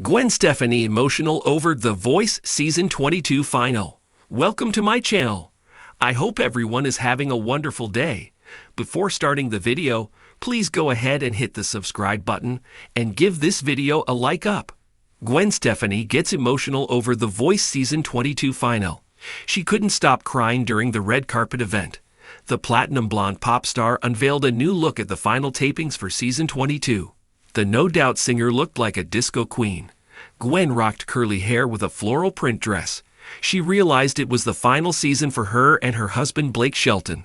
Gwen Stefani emotional over The Voice Season 22 final. Welcome to my channel. I hope everyone is having a wonderful day. Before starting the video, please go ahead and hit the subscribe button and give this video a like up. Gwen Stefani gets emotional over The Voice Season 22 final. She couldn't stop crying during the red carpet event. The platinum blonde pop star unveiled a new look at the final tapings for Season 22. The No Doubt singer looked like a disco queen. Gwen rocked curly hair with a floral print dress. She realized it was the final season for her and her husband Blake Shelton.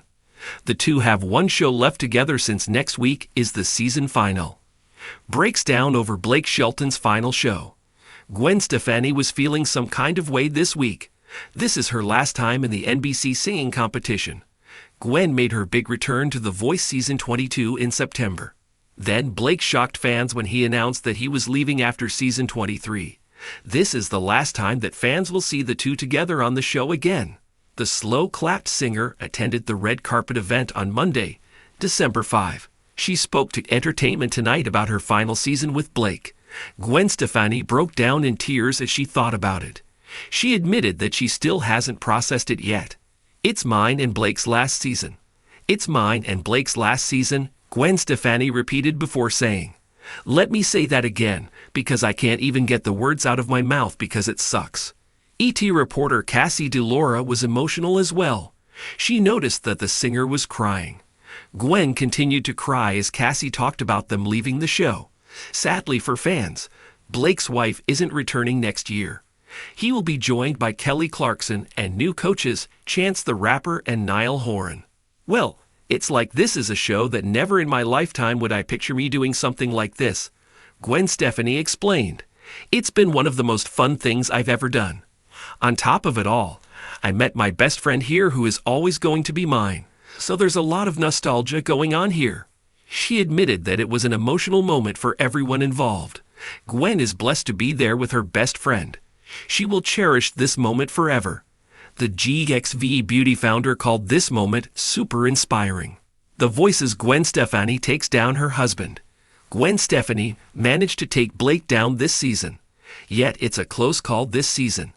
The two have one show left together since next week is the season final. Breaks down over Blake Shelton's final show. Gwen Stefani was feeling some kind of way this week. This is her last time in the NBC singing competition. Gwen made her big return to The Voice Season 22 in September. Then Blake shocked fans when he announced that he was leaving after Season 23. This is the last time that fans will see the two together on the show again. The slow-clapped singer attended the red carpet event on Monday, December 5. She spoke to Entertainment Tonight about her final season with Blake. Gwen Stefani broke down in tears as she thought about it. She admitted that she still hasn't processed it yet. It's mine and Blake's last season. It's mine and Blake's last season, Gwen Stefani repeated before saying, "Let me say that again, because I can't even get the words out of my mouth because it sucks." ET reporter Cassie DeLaura was emotional as well. She noticed that the singer was crying. Gwen continued to cry as Cassie talked about them leaving the show. Sadly for fans, Blake's wife isn't returning next year. He will be joined by Kelly Clarkson and new coaches Chance the Rapper and Niall Horan. "Well, it's like this is a show that never in my lifetime would I picture me doing something like this," Gwen Stefani explained. "It's been one of the most fun things I've ever done. On top of it all, I met my best friend here who is always going to be mine. So there's a lot of nostalgia going on here." She admitted that it was an emotional moment for everyone involved. Gwen is blessed to be there with her best friend. She will cherish this moment forever. The GXV Beauty founder called this moment super inspiring. The Voice's Gwen Stefani takes down her husband. Gwen Stefani managed to take Blake down this season. Yet it's a close call this season.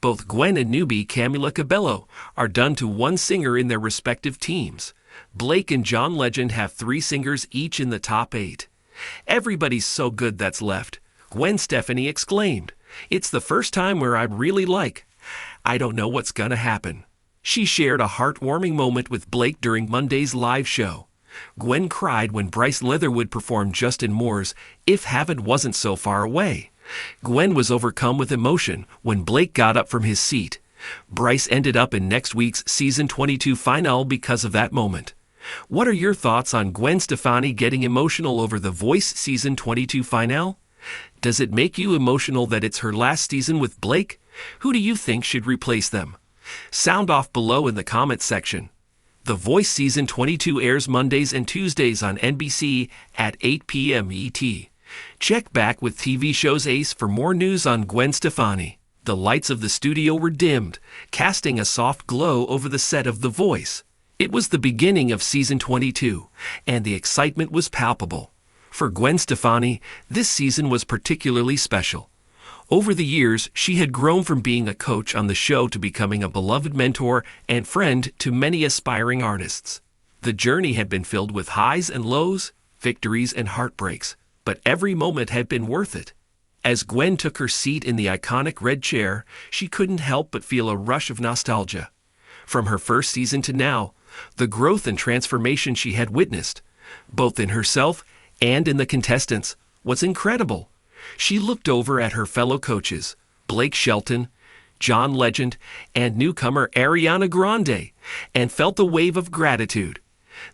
Both Gwen and newbie Camila Cabello are done to one singer in their respective teams. Blake and John Legend have 3 singers each in the top 8. "Everybody's so good that's left," Gwen Stefani exclaimed. "It's the first time where I really I don't know what's gonna happen." She shared a heartwarming moment with Blake during Monday's live show. Gwen cried when Bryce Leatherwood performed Justin Moore's "If Heaven Wasn't So Far Away." Gwen was overcome with emotion when Blake got up from his seat. Bryce ended up in next week's Season 22 final because of that moment. What are your thoughts on Gwen Stefani getting emotional over The Voice Season 22 final? Does it make you emotional that it's her last season with Blake? Who do you think should replace them? Sound off below in the comments section. The Voice Season 22 airs Mondays and Tuesdays on NBC at 8 p.m. ET. Check back with TV show's Ace for more news on Gwen Stefani. The lights of the studio were dimmed, casting a soft glow over the set of The Voice. It was the beginning of Season 22, and the excitement was palpable. For Gwen Stefani, this season was particularly special. Over the years, she had grown from being a coach on the show to becoming a beloved mentor and friend to many aspiring artists. The journey had been filled with highs and lows, victories and heartbreaks, but every moment had been worth it. As Gwen took her seat in the iconic red chair, she couldn't help but feel a rush of nostalgia. From her first season to now, the growth and transformation she had witnessed, both in herself and in the contestants, was incredible. She looked over at her fellow coaches, Blake Shelton, John Legend, and newcomer Ariana Grande, and felt a wave of gratitude.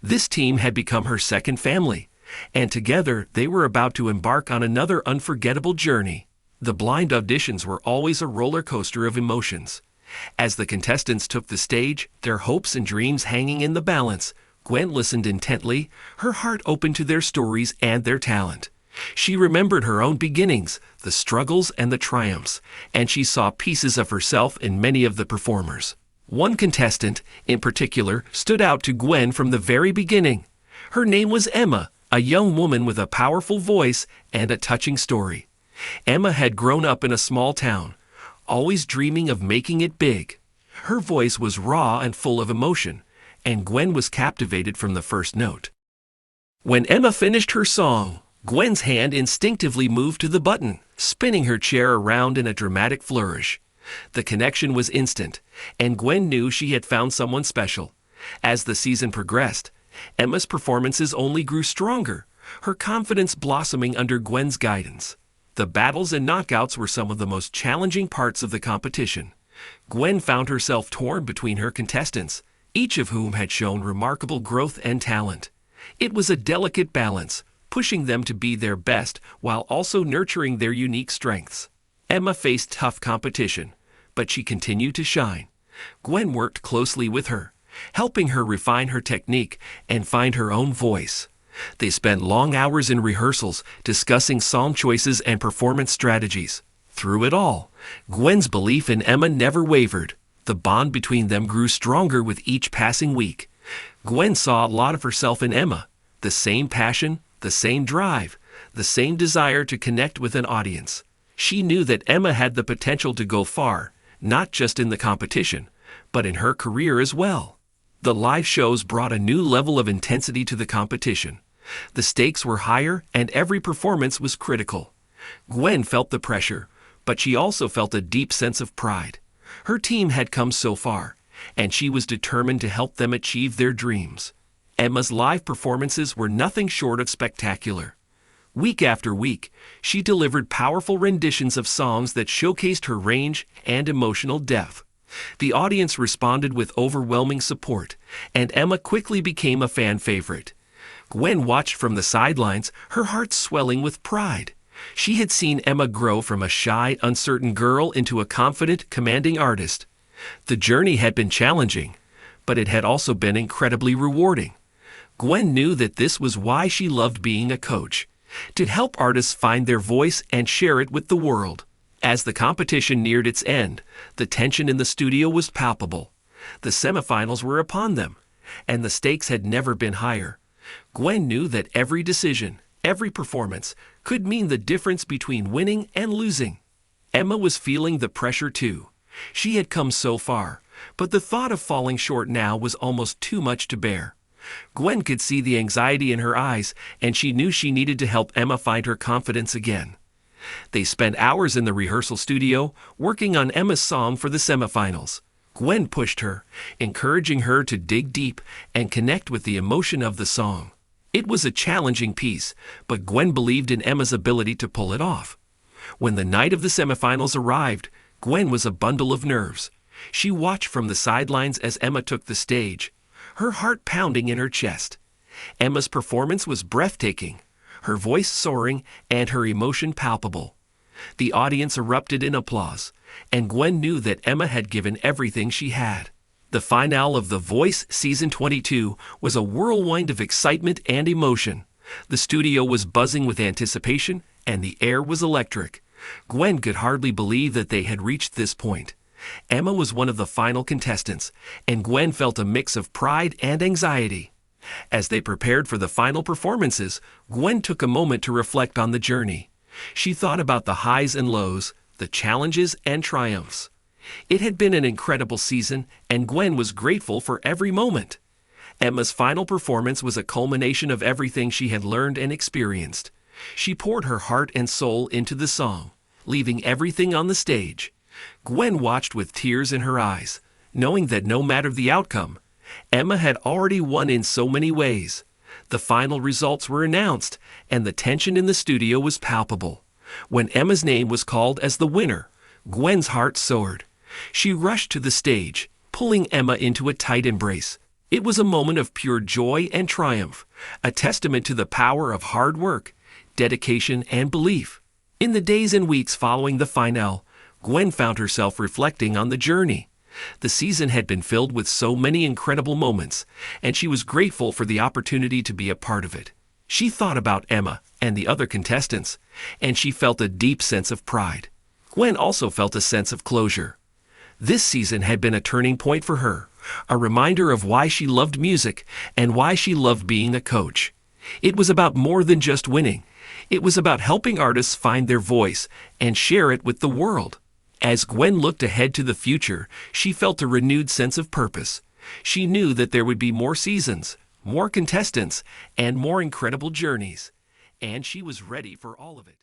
This team had become her second family, and together they were about to embark on another unforgettable journey. The blind auditions were always a roller coaster of emotions. As the contestants took the stage, their hopes and dreams hanging in the balance, Gwen listened intently, her heart open to their stories and their talent. She remembered her own beginnings, the struggles and the triumphs, and she saw pieces of herself in many of the performers. One contestant, in particular, stood out to Gwen from the very beginning. Her name was Emma, a young woman with a powerful voice and a touching story. Emma had grown up in a small town, always dreaming of making it big. Her voice was raw and full of emotion, and Gwen was captivated from the first note. When Emma finished her song, Gwen's hand instinctively moved to the button, spinning her chair around in a dramatic flourish. The connection was instant, and Gwen knew she had found someone special. As the season progressed, Emma's performances only grew stronger, her confidence blossoming under Gwen's guidance. The battles and knockouts were some of the most challenging parts of the competition. Gwen found herself torn between her contestants, each of whom had shown remarkable growth and talent. It was a delicate balance, pushing them to be their best while also nurturing their unique strengths. Emma faced tough competition, but she continued to shine. Gwen worked closely with her, helping her refine her technique and find her own voice. They spent long hours in rehearsals discussing song choices and performance strategies. Through it all, Gwen's belief in Emma never wavered. The bond between them grew stronger with each passing week. Gwen saw a lot of herself in Emma, the same passion, the same drive, the same desire to connect with an audience. She knew that Emma had the potential to go far, not just in the competition, but in her career as well. The live shows brought a new level of intensity to the competition. The stakes were higher and every performance was critical. Gwen felt the pressure, but she also felt a deep sense of pride. Her team had come so far, and she was determined to help them achieve their dreams. Emma's live performances were nothing short of spectacular. Week after week, she delivered powerful renditions of songs that showcased her range and emotional depth. The audience responded with overwhelming support, and Emma quickly became a fan favorite. Gwen watched from the sidelines, her heart swelling with pride. She had seen Emma grow from a shy, uncertain girl into a confident, commanding artist. The journey had been challenging, but it had also been incredibly rewarding. Gwen knew that this was why she loved being a coach, to help artists find their voice and share it with the world. As the competition neared its end, the tension in the studio was palpable. The semifinals were upon them, and the stakes had never been higher. Gwen knew that every decision, every performance, could mean the difference between winning and losing. Emma was feeling the pressure too. She had come so far, but the thought of falling short now was almost too much to bear. Gwen could see the anxiety in her eyes, and she knew she needed to help Emma find her confidence again. They spent hours in the rehearsal studio, working on Emma's song for the semifinals. Gwen pushed her, encouraging her to dig deep and connect with the emotion of the song. It was a challenging piece, but Gwen believed in Emma's ability to pull it off. When the night of the semifinals arrived, Gwen was a bundle of nerves. She watched from the sidelines as Emma took the stage, her heart pounding in her chest. Emma's performance was breathtaking, her voice soaring and her emotion palpable. The audience erupted in applause, and Gwen knew that Emma had given everything she had. The finale of The Voice Season 22 was a whirlwind of excitement and emotion. The studio was buzzing with anticipation, and the air was electric. Gwen could hardly believe that they had reached this point. Emma was one of the final contestants, and Gwen felt a mix of pride and anxiety. As they prepared for the final performances, Gwen took a moment to reflect on the journey. She thought about the highs and lows, the challenges and triumphs. It had been an incredible season, and Gwen was grateful for every moment. Emma's final performance was a culmination of everything she had learned and experienced. She poured her heart and soul into the song, leaving everything on the stage. Gwen watched with tears in her eyes, knowing that no matter the outcome, Emma had already won in so many ways. The final results were announced, and the tension in the studio was palpable. When Emma's name was called as the winner, Gwen's heart soared. She rushed to the stage, pulling Emma into a tight embrace. It was a moment of pure joy and triumph, a testament to the power of hard work, dedication, and belief. In the days and weeks following the finale, Gwen found herself reflecting on the journey. The season had been filled with so many incredible moments, and she was grateful for the opportunity to be a part of it. She thought about Emma and the other contestants, and she felt a deep sense of pride. Gwen also felt a sense of closure. This season had been a turning point for her, a reminder of why she loved music and why she loved being a coach. It was about more than just winning. It was about helping artists find their voice and share it with the world. As Gwen looked ahead to the future, she felt a renewed sense of purpose. She knew that there would be more seasons, more contestants, and more incredible journeys. And she was ready for all of it.